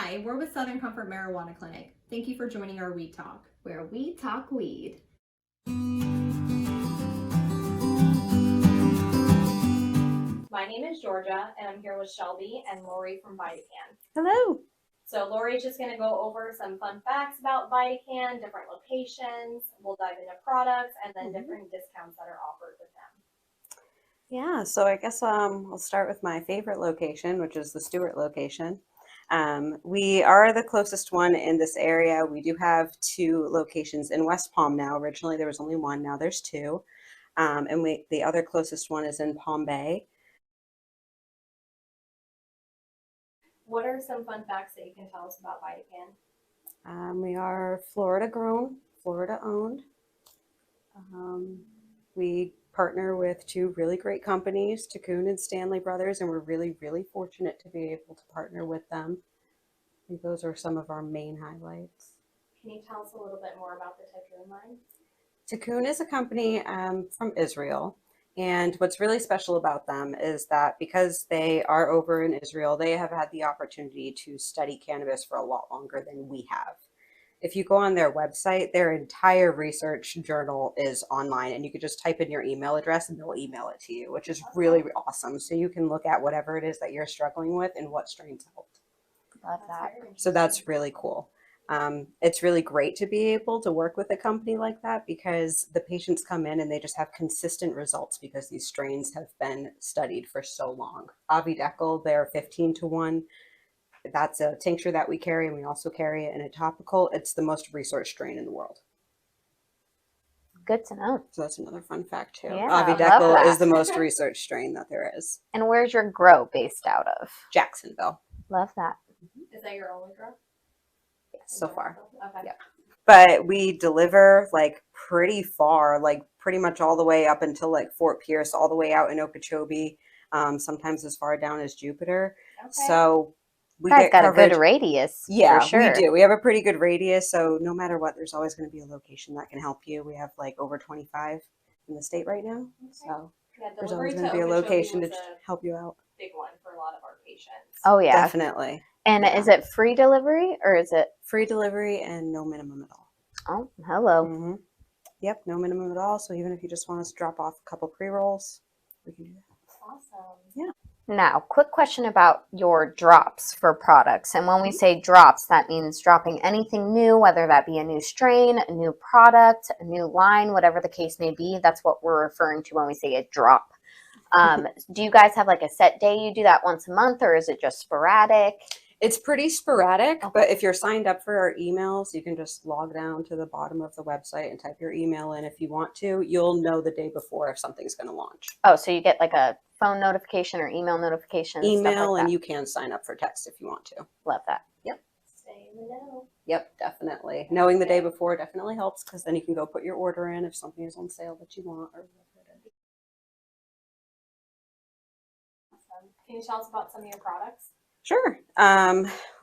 Hi, we're with Southern Comfort Marijuana Clinic. Thank you for joining our Weed Talk, where we talk weed. My name is Georgia, and I'm here with Shelby and Lori from VidaCann. Hello. So Lori's just going to go over some fun facts about VidaCann, different locations. We'll dive into products and then different discounts that are offered with them. Yeah, so I guess I'll start with my favorite location, which is the Stewart location. We are the closest one in this area. We do have 2 locations in West Palm now. Originally there was only 1, now there's 2. And the other closest one is in Palm Bay. What are some fun facts that you can tell us about VidaCann? We are Florida grown, Florida owned. We partner with 2 really great companies, Tinctures and Stanley Brothers, and we're really, really fortunate to be able to partner with them. I think those are some of our main highlights. Can you tell us a little bit more about the Tincture line? Tinctures is a company from Israel, and what's really special about them is that because they are over in Israel, they have had the opportunity to study cannabis for a lot longer than we have. If you go on their website, their entire research journal is online, and you could just type in your email address and they'll email it to you, which is really awesome. So you can look at whatever it is that you're struggling with and what strains helped. Love that. So that's really cool. It's really great to be able to work with a company like that because the patients come in and they just have consistent results because these strains have been studied for so long. VidaCann, they're 15-1. That's a tincture that we carry, and we also carry it in a topical. It's the most researched strain in the world. Good to know. So that's another fun fact too. Yeah, VidaCann is the most researched strain that there is. And where's your grow based out of? Jacksonville. Love that. Is that your only grow? Yes, so far. Okay. Yep. But we deliver like pretty far, like pretty much all the way up until like Fort Pierce, all the way out in Okeechobee, sometimes as far down as Jupiter. Okay. So we guys get got coverage. A good radius. Yeah, for sure. we do. We have a pretty good radius, so no matter what, there's always going to be a location that can help you. We have like over 25 in the state right now, so Yeah, there's delivery always to going to be a Okeechobee location to was a help you out. big one for a lot of our patients. Oh yeah, Definitely. And Yeah. is it free delivery or is it Free delivery and no minimum at all. Oh, hello. Mm-hmm. Yep, no minimum at all. So even if you just want us to drop off a couple pre-rolls, we can do that. Awesome. Yeah. Now, quick question about your drops for products. And when we say drops, that means dropping anything new, whether that be a new strain, a new product, a new line, whatever the case may be. That's what we're referring to when we say a drop. Do you guys have like a set day you do that once a month, or is it just sporadic? It's pretty sporadic, Okay. but if you're signed up for our emails, you can just log down to the bottom of the website and type your email in if you want to. You'll know the day before if something's going to launch. Oh, so you get like a phone notification or email notification? Email, like and you can sign up for text if you want to. Love that. Yep. Stay in the know. Yep, definitely. Knowing the day before definitely helps because then you can go put your order in if something is on sale that you want or whatever it is. Awesome. Can you tell us about some of your products? Sure.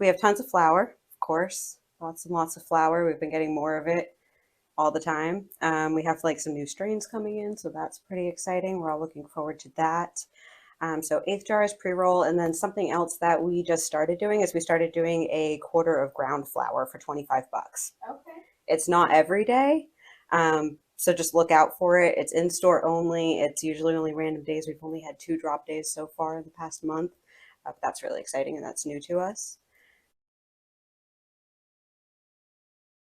We have tons of flour, of course. Lots and lots of flour. We've been getting more of it all the time. We have like some new strains coming in, so that's pretty exciting. We're all looking forward to that. So 1/8 jar is pre-roll, and then something else that we just started doing is we started doing a quarter of ground flour for $25. Okay. It's not every day, so just look out for it. It's in store only. It's usually only random days. We've only had 2 drop days so far in the past month. But that's really exciting, and that's new to us.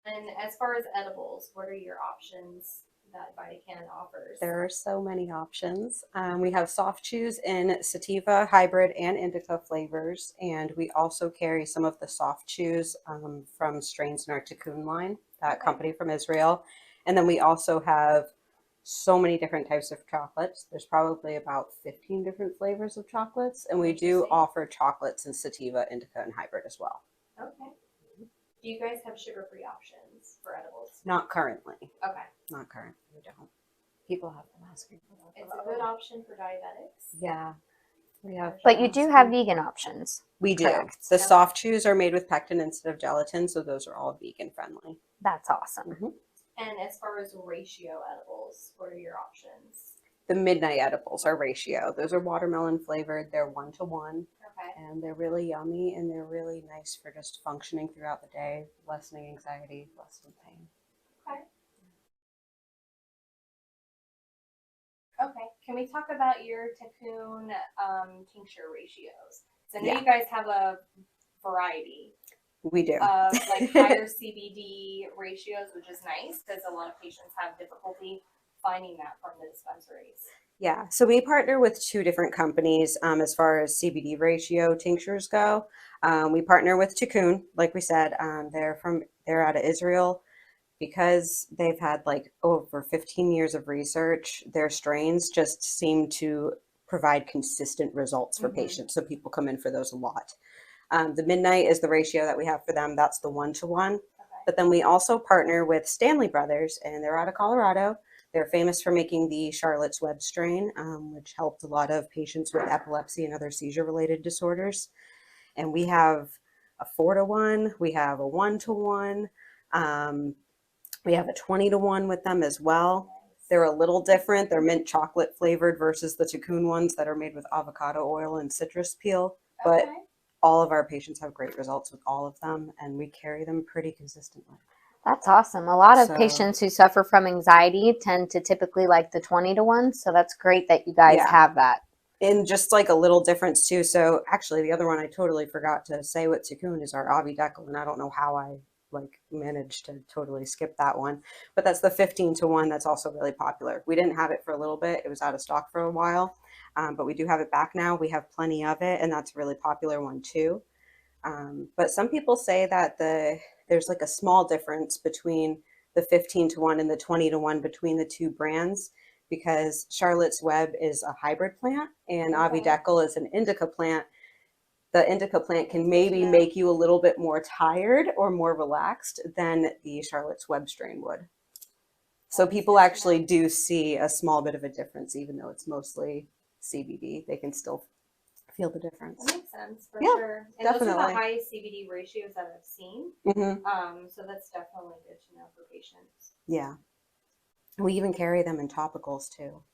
And as far as edibles, what are your options that VidaCann offers? There are so many options. We have soft chews in sativa, hybrid, and indica flavors, and we also carry some of the soft chews from strains in our Tinctures line, that company from Israel. And then we also have so many different types of chocolates. There's probably about 15 different flavors of chocolates, and we do offer chocolates in sativa, indica, and hybrid as well. Okay. Do you guys have sugar-free options for edibles? Not currently. Okay. Not currently. We don't. People have been asking for that. It's a good option for diabetics. Yeah. We have. But you do have vegan options. We do. Correct. The soft chews are made with pectin instead of gelatin, so those are all vegan friendly. That's awesome. Mm-hmm. And as far as ratio edibles, what are your options? The midnight edibles are ratio. Those are watermelon flavored. They're 1-to-1. Okay. And they're really yummy and they're really nice for just functioning throughout the day, lessening anxiety, lessening pain. Okay. Okay. Can we talk about your Ticoon tincture ratios? So I know Yeah. you guys have a variety We do. of like higher CBD ratios, which is nice because a lot of patients have difficulty finding that from the dispensaries. Yeah, so we partner with two different companies as far as CBD ratio tinctures go. We partner with Ticoon, like we said. They're out of Israel because they've had like over 15 years of research. Their strains just seem to provide consistent results for patients, so people come in for those a lot. The Midnight is the ratio that we have for them. That's the 1-to-1. Okay. But then we also partner with Stanley Brothers, and they're out of Colorado. They're famous for making the Charlotte's Web strain, which helped a lot of patients with epilepsy and other seizure-related disorders. And we have a 4-to-1. We have a 1-to-1. We have a 20-to-1 with them as well. They're a little different. They're mint chocolate flavored versus the Ticoon ones that are made with avocado oil and citrus peel. But Okay. all of our patients have great results with all of them, and we carry them pretty consistently. That's awesome. A lot of So- patients who suffer from anxiety tend to typically like the 20-to-1. So that's great that you guys Yeah. have that. And just like a little difference too. So actually the other one I totally forgot to say with Ticoon is our VidaCann, and I don't know how I like managed to totally skip that one, but that's the 15-to-1 that's also really popular. We didn't have it for a little bit. It was out of stock for a while, but we do have it back now. We have plenty of it, and that's a really popular one too. But some people say that there's like a small difference between the 15-to-1 and the 20-to-1 between the two brands, because Charlotte's Web is a hybrid plant and Okay. VidaCann is an indica plant. The indica plant can maybe Yeah. make you a little bit more tired or more relaxed than the Charlotte's Web strain would. So That's people good to actually know. do see a small bit of a difference, even though it's mostly CBD. They can still feel the difference. That makes sense for Yeah, sure. And those are definitely. the highest CBD ratios that I've seen. So that's definitely good to know for patients. Yeah. We even carry them in topicals too.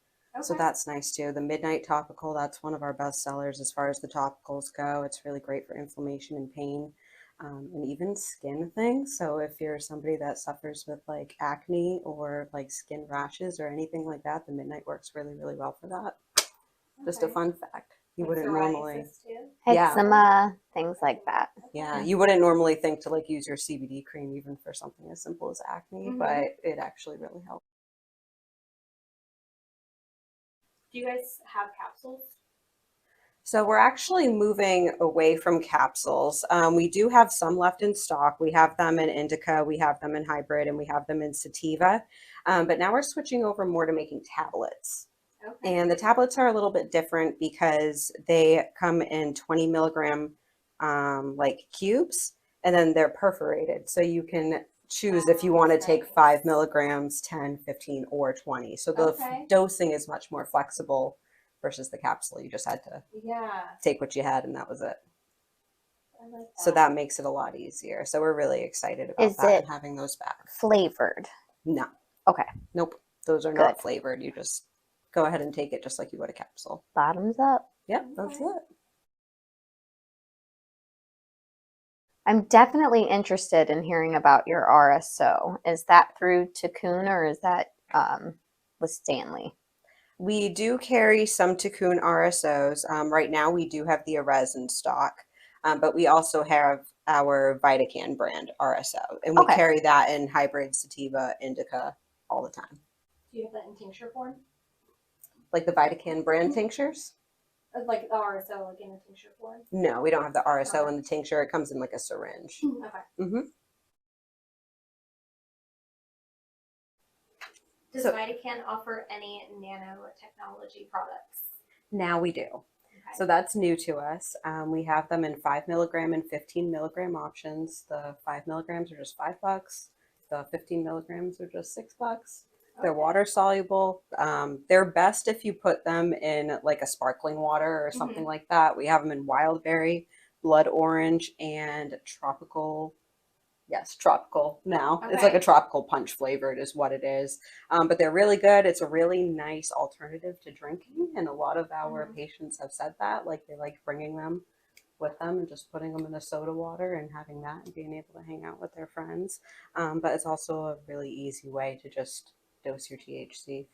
So Okay. that's nice too. The Midnight topical, that's one of our best sellers as far as the topicals go. It's really great for inflammation and pain, and even skin things. So if you're somebody that suffers with like acne or like skin rashes or anything like that, the Midnight works really, really well for that. Just a Okay. fun fact. You Like wouldn't normally, psoriasis too? Yeah. Eczema, things like that. yeah, you wouldn't normally think to like use your CBD cream even for something as simple as acne, Mhm. but it actually really helps. Do you guys have capsules? So we're actually moving away from capsules. We do have some left in stock. We have them in indica, we have them in hybrid, and we have them in sativa. But now we're switching over more to making tablets. Okay. And the tablets are a little bit different because they come in 20 milligram like cubes, and then they're perforated. So you can choose if you want to take 5 milligrams, 10, 15, or 20. So the Okay. dosing is much more flexible versus the capsule. You just had to Yeah. take what you had and that was it. I like that. So that makes it a lot easier. So we're really excited about Is that it and having those back. flavored? No. Okay. Nope. Those are Good. not flavored. You just go ahead and take it just like you would a capsule. Bottoms up. Yep, that's Okay. it. I'm definitely interested in hearing about your RSO. Is that through Ticoon or is that with Stanley? We do carry some Ticoon RSOs. Right now, we do have the Arez in stock, but we also have our VidaCann brand RSO, and we Okay. carry that in hybrid, sativa, indica all the time. Do you have that in tincture form? Like the VidaCann brand tinctures? Like the RSO, like in a tincture form? No, we don't have the RSO Okay. in the tincture. It comes in like a syringe. Okay. hmm Does So- VidaCann offer any nanotechnology products? Now we do. Okay. So that's new to us. We have them in 5 milligram and 15 milligram options. The 5 milligrams are just $5. The 15 milligrams are just $6. They're Okay. water soluble. They're best if you put them in like a sparkling water or something like that. We have them in wild berry, blood orange, and tropical. Yes, tropical now. It's like a Okay. tropical punch flavored is what it is. But they're really good. It's a really nice alternative to drinking. And a lot of our patients have said that, like they like bringing them with them and just putting them in a soda water and having that and being able to hang out with their friends. But it's also a really easy way to just dose your THC.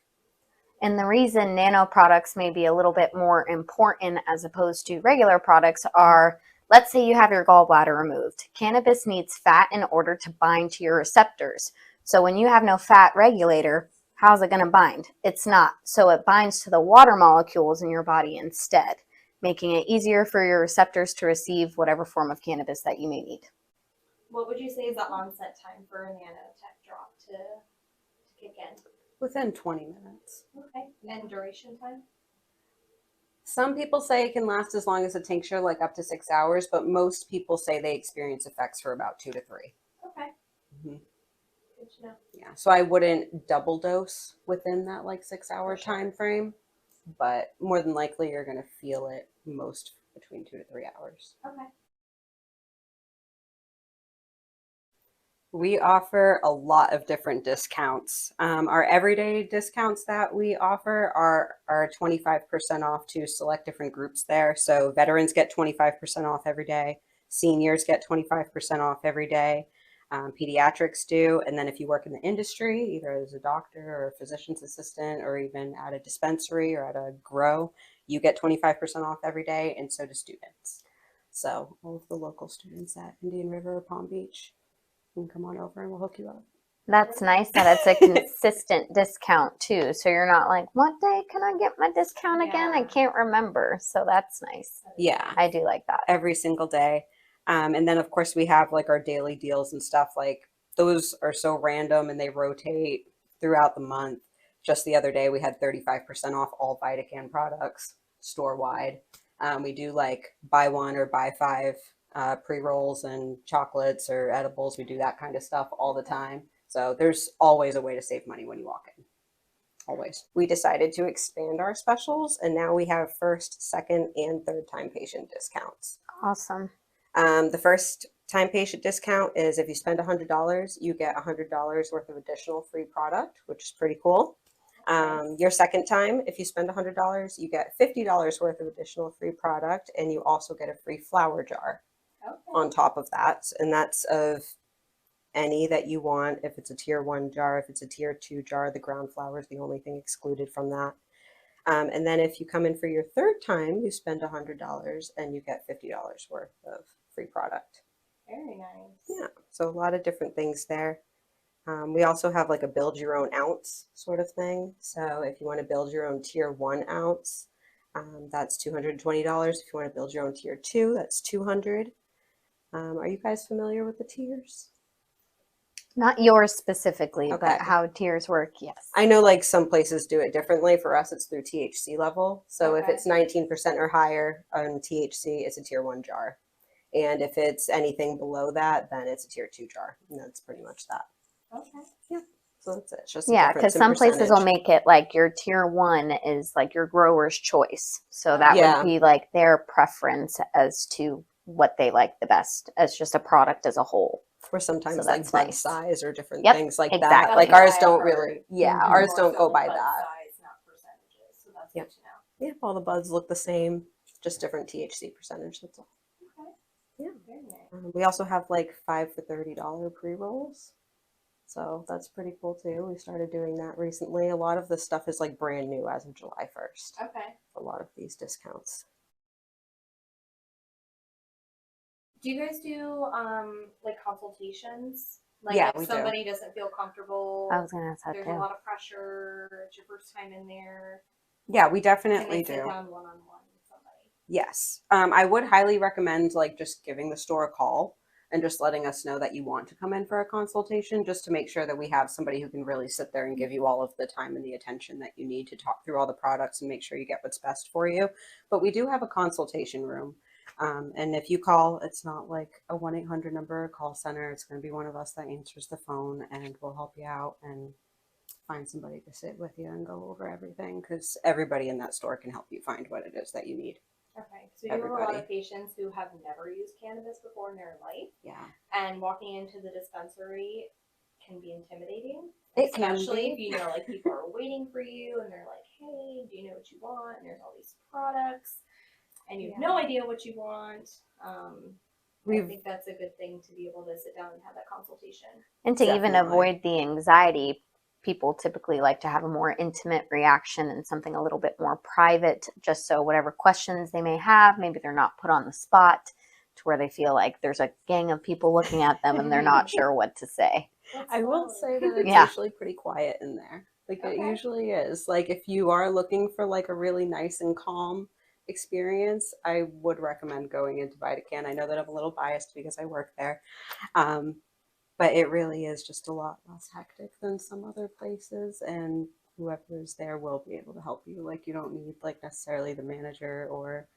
And the reason nano products may be a little bit more important as opposed to regular products are, let's say you have your gallbladder removed. Cannabis needs fat in order to bind to your receptors. So when you have no fat regulator, how's it going to bind? It's not. So it binds to the water molecules in your body instead, making it easier for your receptors to receive whatever form of cannabis that you may need. What would you say is the onset time for a nanotech drop to kick in? Within 20 minutes. Okay. And duration time? Some people say it can last as long as a tincture, like up to 6 hours, but most people say they experience effects for about 2 to 3. Okay. Mm-hmm. Good to know. Yeah, so I wouldn't double dose within that like 6 hour time frame, but more than likely you're going to feel it most between 2 to 3 hours. Okay. We offer a lot of different discounts. Our everyday discounts that we offer are 25% off to select different groups there. So veterans get 25% off every day. Seniors get 25% off every day. Pediatrics do. And then if you work in the industry, either as a doctor or a physician's assistant or even at a dispensary or at a grow, you get 25% off every day, and so do students. So all of the local students at Indian River or Palm Beach, you can come on over and we'll hook you up. That's nice that it's a consistent discount too. So you're not like, what day can I get my discount again? I can't remember. So that's nice. Yeah. I do like that. Every single day. And then of course we have like our daily deals and stuff. Like those are so random and they rotate throughout the month. Just the other day we had 35% off all VidaCann products store wide. We do like buy one or buy five pre-rolls and chocolates or edibles. We do that kind of stuff all the time. So there's always a way to save money when you walk in. Always. We decided to expand our specials, and now we have first, second, and third time patient discounts. Awesome. The first time patient discount is if you spend $100, you get $100 worth of additional free product, which is pretty cool. Your second time, if you spend $100, you get $50 worth of additional free product, and you also get a free flower jar on top of that. And that's of any that you want. If it's a tier 1 jar, if it's a tier 2 jar, the ground flower is the only thing excluded from that. And then if you come in for your third time, you spend $100 and you get $50 worth of free product. Very nice. Yeah, so a lot of different things there. We also have like a build your own ounce sort of thing. So if you want to build your own tier 1 ounce, that's $220. If you want to build your own tier 2, that's $200. Are you guys familiar with the tiers? Not yours specifically, Okay. but how tiers work, yes. I know like some places do it differently. For us, it's through THC level. So if Okay. it's 19% or higher on THC, it's a tier 1 jar. And if it's anything below that, then it's a tier 2 jar. And that's pretty much that. Okay. Yeah. So that's it. It's just a Yeah, difference because in some places will percentage. make it like your tier 1 is like your grower's choice. So that Yeah. would be like their preference as to what they like the best as just a product as a whole. Or sometimes So like that's bud nice. size or different Yep, things like that. exactly. Like That's ours what don't I've really, heard. yeah, Mhm. ours More don't so go by bud that. size, not percentages. So that's Yep. good to know. Yeah, all the buds look the same, just different THC percentage. That's all. Okay. Yeah. Very nice. We also have like 5 for $30 pre-rolls. So that's pretty cool too. We started doing that recently. A lot of this stuff is like brand new as of July 1st. Okay. A lot of these discounts. Do you guys do like consultations? Like Yeah, if we do. somebody doesn't feel comfortable, I was going to ask that there's a too. lot of pressure, it's your first time in there. Yeah, we Can definitely they sit do. down one-on-one with somebody? Yes. I would highly recommend like just giving the store a call and just letting us know that you want to come in for a consultation, just to make sure that we have somebody who can really sit there and give you all of the time and the attention that you need to talk through all the products and make sure you get what's best for you. But we do have a consultation room. And if you call, it's not like a 1-800 number, a call center. It's going to be one of us that answers the phone, and we'll help you out and find somebody to sit with you and go over everything, because everybody in that store can help you find what it is that you need. Okay. So you have a lot of patients who have never used cannabis before in their life, Yeah. and walking into the dispensary can be intimidating. It can Especially if be. you know like people are waiting for you and they're like, hey, do you know what you want? And there's all these products. and you have Yeah. no idea what you want. I We've think that's a good thing to be able to sit down and have that consultation. And to even Definitely. avoid the anxiety, people typically like to have a more intimate reaction and something a little bit more private, just so whatever questions they may have, maybe they're not put on the spot to where they feel like there's a gang of people looking at them and they're not sure what to say. I will say that it's Yeah. usually pretty quiet in there. Like it Okay. usually is. Like if you are looking for like a really nice and calm experience, I would recommend going into VidaCann. I know that I'm a little biased because I work there. But it really is just a lot less hectic than some other places, and whoever's there will be able to help you. Like you don't need like necessarily the manager or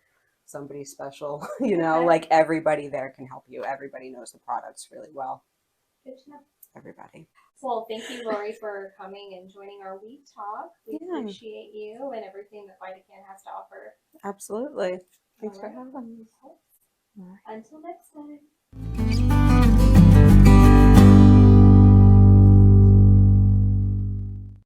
somebody special, you know, Okay. like everybody there can help you. Everybody knows the products really well. Good to know. Everybody. Well, thank you, Lori, for coming and joining our weed talk. We Yeah. appreciate you and everything that VidaCann has to offer. Absolutely. Thanks for All right. having me. Until next time.